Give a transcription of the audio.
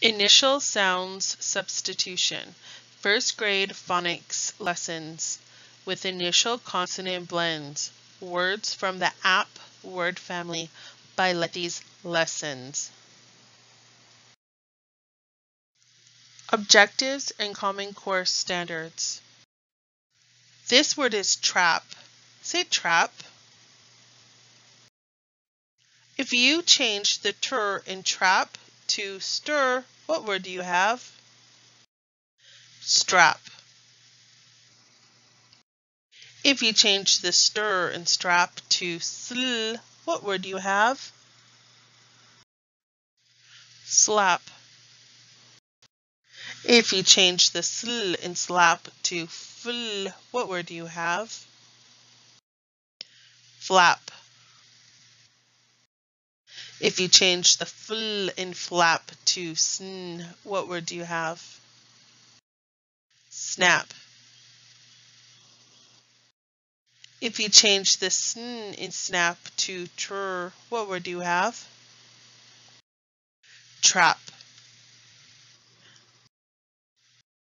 Initial sounds substitution. First grade phonics lessons with initial consonant blends. Words from the app word family by Letty's Lessons. Objectives and Common Core Standards. This word is trap. Say trap. If you change the ter in trap to stir, what word do you have? Strap. If you change the stir in strap to sl, what word do you have? Slap. If you change the sl in slap to fl, what word do you have? Flap. If you change the fl in flap to sn, what word do you have? Snap. If you change the sn in snap to tr, what word do you have? Trap.